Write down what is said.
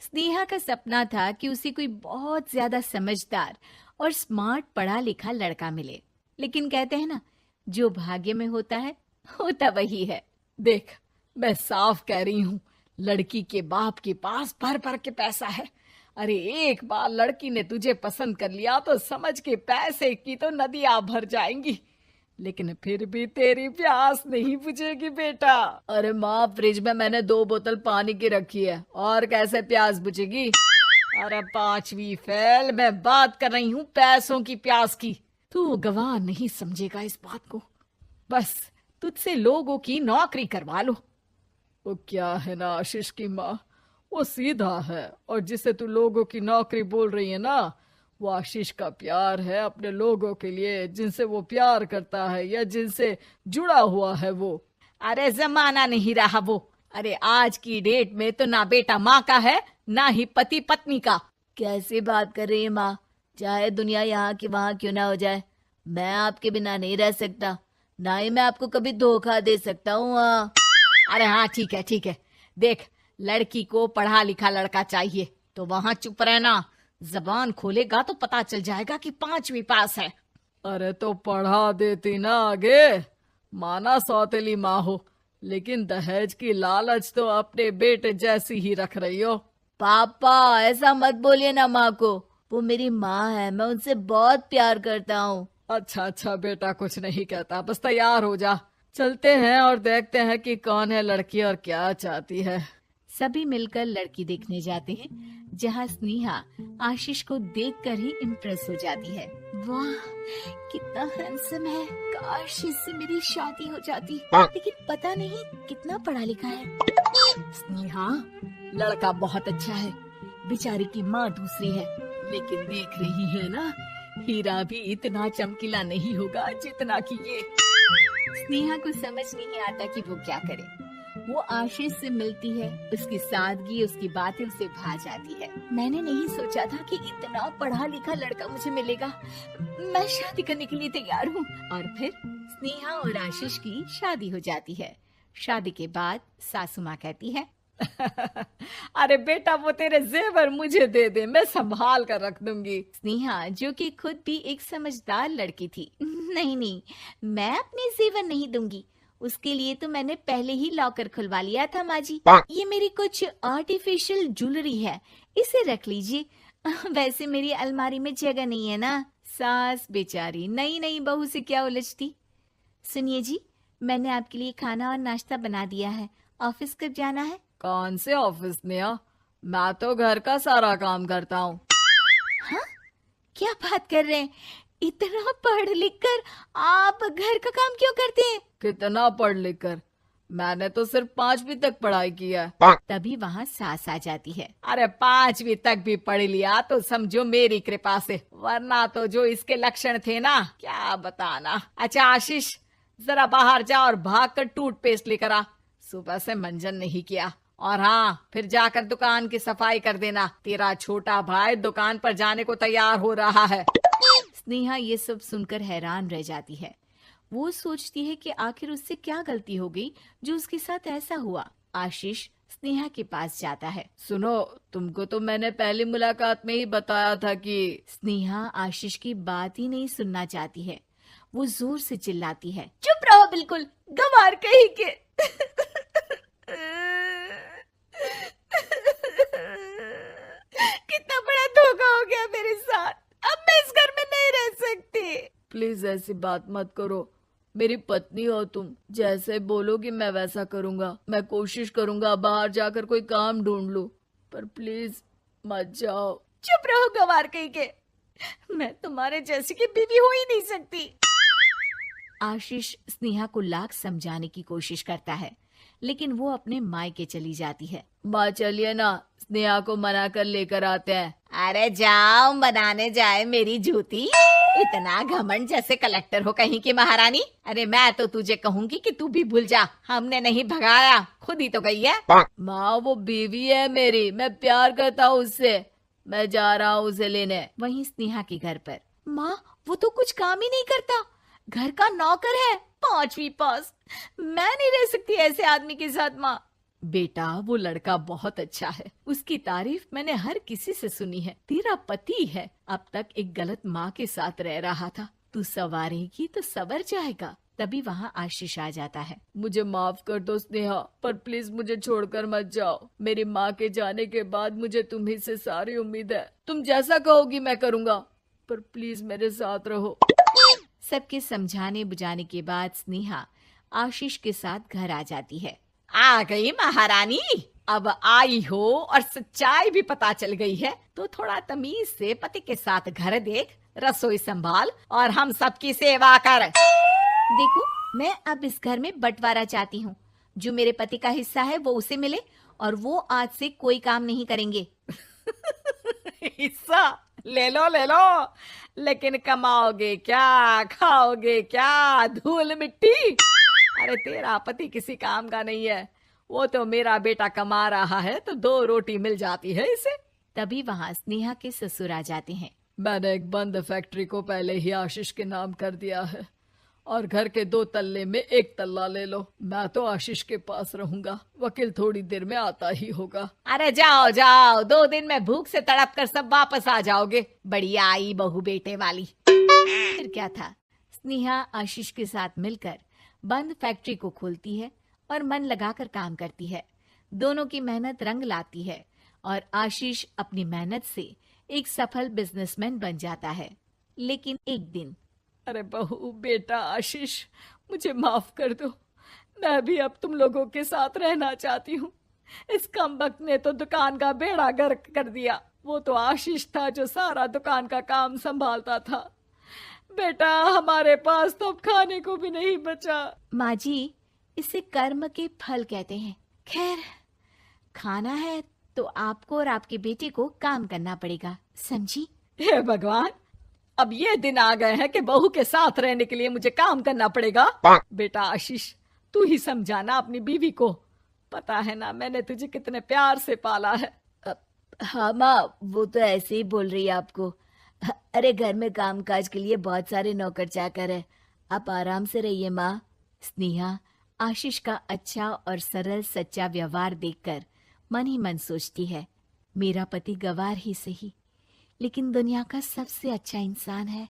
स्नेहा का सपना था कि उसे कोई बहुत ज्यादा समझदार और स्मार्ट पढ़ा लिखा लड़का मिले, लेकिन कहते हैं ना, जो भाग्य में होता है होता वही है। देख, मैं साफ कह रही हूँ, लड़की के बाप के पास भर भर के पैसा है। अरे एक बार लड़की ने तुझे पसंद कर लिया तो समझ के पैसे की तो नदियां भर जाएंगी, लेकिन फिर भी तेरी प्यास नहीं बुझेगी बेटा। अरे माँ, फ्रिज में मैंने 2 बोतल पानी की रखी है, और कैसे प्यास बुझेगी? अरे 5वीं फेल, मैं बात कर रही हूँ पैसों की प्यास की। तू गवाह नहीं समझेगा इस बात को। बस तुझसे लोगों की नौकरी करवा लो। वो क्या है ना आशीष की माँ, वो सीधा है, और जिसे तू लोगों की नौकरी बोल रही है ना, वो आशीष का प्यार है अपने लोगों के लिए, जिनसे वो प्यार करता है या जिनसे जुड़ा हुआ है वो। अरे जमाना नहीं रहा वो। अरे आज की डेट में तो ना बेटा माँ का है, ना ही पति पत्नी का। कैसी बात कर रही है माँ? चाहे दुनिया यहाँ की वहाँ क्यों ना हो जाए, मैं आपके बिना नहीं रह सकता, ना ही मैं आपको कभी धोखा दे सकता हूँ। अरे हाँ, ठीक है ठीक है। देख, लड़की को पढ़ा लिखा लड़का चाहिए तो वहाँ चुप रहना। जबान खोलेगा तो पता चल जाएगा कि 5वीं पास है। अरे तो पढ़ा देती ना आगे। माना सौतेली माँ हो, लेकिन दहेज की लालच तो अपने बेटे जैसी ही रख रही हो। पापा ऐसा मत बोलिए ना माँ को, वो मेरी माँ है, मैं उनसे बहुत प्यार करता हूँ। अच्छा अच्छा बेटा, कुछ नहीं कहता, बस तैयार हो जा, चलते हैं और देखते हैं कि कौन है लड़की और क्या चाहती है। सभी मिलकर लड़की देखने जाते हैं, जहाँ स्नेहा आशीष को देखकर ही इम्प्रेस हो जाती है। वाह, कितना हैंडसम है, काश इससे मेरी शादी हो जाती, लेकिन पता नहीं कितना पढ़ा लिखा है। स्नेहा, लड़का बहुत अच्छा है, बेचारी की माँ दूसरी है, लेकिन देख रही है ना, हीरा भी इतना चमकीला नहीं होगा जितना कि ये। स्नेहा को समझ नहीं आता कि वो क्या करे। वो आशीष से मिलती है, उसकी सादगी, उसकी बातें उसे भा जाती है। मैंने नहीं सोचा था कि इतना पढ़ा लिखा लड़का मुझे मिलेगा। मैं शादी करने के लिए तैयार हूँ। और फिर स्नेहा और आशीष की शादी हो जाती है। शादी के बाद सासू माँ कहती है, अरे बेटा, वो तेरे जेवर मुझे दे दे, मैं संभाल कर रख दूंगी। स्नेहा, जो कि खुद भी एक समझदार लड़की थी, नहीं नहीं, मैं अपने जेवर नहीं दूंगी, उसके लिए तो मैंने पहले ही लॉकर खुलवा लिया था माँ जी। ये मेरी कुछ आर्टिफिशियल ज्वेलरी है, इसे रख लीजिए। वैसे मेरी अलमारी में जगह नहीं है ना। सास बेचारी नई नई बहू से क्या उलझती। सुनिए जी, मैंने आपके लिए खाना और नाश्ता बना दिया है। ऑफिस कब जाना है? कौन से ऑफिस में? मैं तो घर का सारा काम करता हूँ। हाँ, क्या बात कर रहे हैं? इतना पढ़ लिख कर आप घर का काम क्यों करते हैं? कितना पढ़ लिख कर? मैंने तो सिर्फ 5वीं तक पढ़ाई की है। तभी वहाँ सास आ जाती है। अरे 5वीं तक भी पढ़ लिया तो समझो मेरी कृपा से, वरना तो जो इसके लक्षण थे ना, क्या बताना। अच्छा आशीष, जरा बाहर जा और भाग कर टूथपेस्ट लेकर आ। सुबह से मंजन नहीं किया। और हाँ, फिर जाकर दुकान की सफाई कर देना। तेरा छोटा भाई दुकान पर जाने को तैयार हो रहा है। स्नेहा ये सब सुनकर हैरान रह जाती है। वो सोचती है कि आखिर उससे क्या गलती हो गई जो उसके साथ ऐसा हुआ। आशीष स्नेहा के पास जाता है। सुनो, तुमको तो मैंने पहली मुलाकात में ही बताया था कि। स्नेहा आशीष की बात ही नहीं सुनना चाहती है। वो जोर से चिल्लाती है, चुप रहो बिल्कुल, गंवार कहीं के। कितना बड़ा धोखा हो गया मेरे साथ, अब मैं इस घर में नहीं रह सकती। प्लीज ऐसी बात मत करो, मेरी पत्नी हो तुम, जैसे बोलोगी मैं वैसा करूंगा। मैं कोशिश करूंगा बाहर जाकर कोई काम ढूंढ लूं, पर प्लीज मत जाओ। चुप रहो गंवार कहीं के, मैं तुम्हारे जैसी की बीवी हो ही नहीं सकती। आशीष स्नेहा को लाख समझाने की कोशिश करता है, लेकिन वो अपने मायके चली जाती है। माँ चलिए ना, स्नेहा को मना कर लेकर आते हैं। अरे जाओ, बनाने जाए मेरी जूती। इतना घमंड, जैसे कलेक्टर हो कहीं की महारानी। अरे मैं तो तुझे कहूंगी कि तू भी भूल जा, हमने नहीं भगाया, खुद ही तो गई है। माँ वो बीवी है मेरी, मैं प्यार करता हूँ उससे, मैं जा रहा हूँ उसे लेने। वहीं स्नेहा के घर पर, माँ वो तो कुछ काम ही नहीं करता, घर का नौकर है, 5वीं पास। मैं नहीं रह सकती ऐसे आदमी के साथ माँ। बेटा वो लड़का बहुत अच्छा है, उसकी तारीफ मैंने हर किसी से सुनी है। तेरा पति है, अब तक एक गलत माँ के साथ रह रहा था, तू संवारेगी तो संवर जाएगा। तभी वहाँ आशीष आ जाता है। मुझे माफ कर दो स्नेहा, पर प्लीज मुझे छोड़कर मत जाओ। मेरी माँ के जाने के बाद मुझे तुम्ही से सारी उम्मीद है। तुम जैसा कहोगी मैं करूँगा, पर प्लीज मेरे साथ रहो। सबके समझाने बुझाने के बाद स्नेहा आशीष के साथ घर आ जाती है। आ गई महारानी, अब आई हो और सच्चाई भी पता चल गई है, तो थोड़ा तमीज से पति के साथ घर देख, रसोई संभाल और हम सबकी सेवा कर। देखो, मैं अब इस घर में बंटवारा चाहती हूँ। जो मेरे पति का हिस्सा है वो उसे मिले और वो आज से कोई काम नहीं करेंगे। हिस्सा ले लो, लेकिन कमाओगे क्या, खाओगे क्या, धूल मिट्टी? अरे तेरा पति किसी काम का नहीं है, वो तो मेरा बेटा कमा रहा है तो 2 रोटी मिल जाती है इसे। तभी वहाँ स्नेहा के ससुर आ जाते हैं। मैंने एक बंद फैक्ट्री को पहले ही आशीष के नाम कर दिया है और घर के 2 तल्ले में 1 तल्ला ले लो। मैं तो आशीष के पास रहूंगा, वकील थोड़ी देर में आता ही होगा। अरे जाओ जाओ, 2 दिन में भूख से तड़प कर सब वापस आ जाओगे। बढ़िया आई बहू बेटे वाली। फिर क्या था, स्नेहा आशीष के साथ मिलकर बंद फैक्ट्री को खोलती है और मन लगाकर काम करती है। दोनों की मेहनत रंग लाती है और आशीष अपनी मेहनत से एक सफल बिजनेसमैन बन जाता है। लेकिन एक दिन, अरे बहू बेटा आशीष, मुझे माफ कर दो, मैं भी अब तुम लोगों के साथ रहना चाहती हूँ। इस कमबख्त ने तो दुकान का बेड़ा गर्क कर दिया। वो तो आशीष था जो सारा दुकान का काम संभालता था। बेटा हमारे पास तो अब खाने को भी नहीं बचा। माँ जी, इसे कर्म के फल कहते हैं। खैर, खाना है तो आपको और आपके बेटे को काम करना पड़ेगा, समझी? हे भगवान, अब ये दिन आ गए हैं कि बहू के साथ रहने के लिए मुझे काम करना पड़ेगा। बेटा आशीष, तू ही समझाना अपनी बीवी को। पता है ना मैंने तुझे कितने प्यार से पाला है। हाँ माँ, वो तो ऐसे ही बोल रही है आपको। अरे घर में कामकाज के लिए बहुत सारे नौकर चाकर है, आप आराम से रहिए माँ। स्नेहा आशीष का अच्छा और सरल सच्चा व्यवहार देखकर मन ही मन सोचती है, मेरा पति गवार ही सही, लेकिन दुनिया का सबसे अच्छा इंसान है।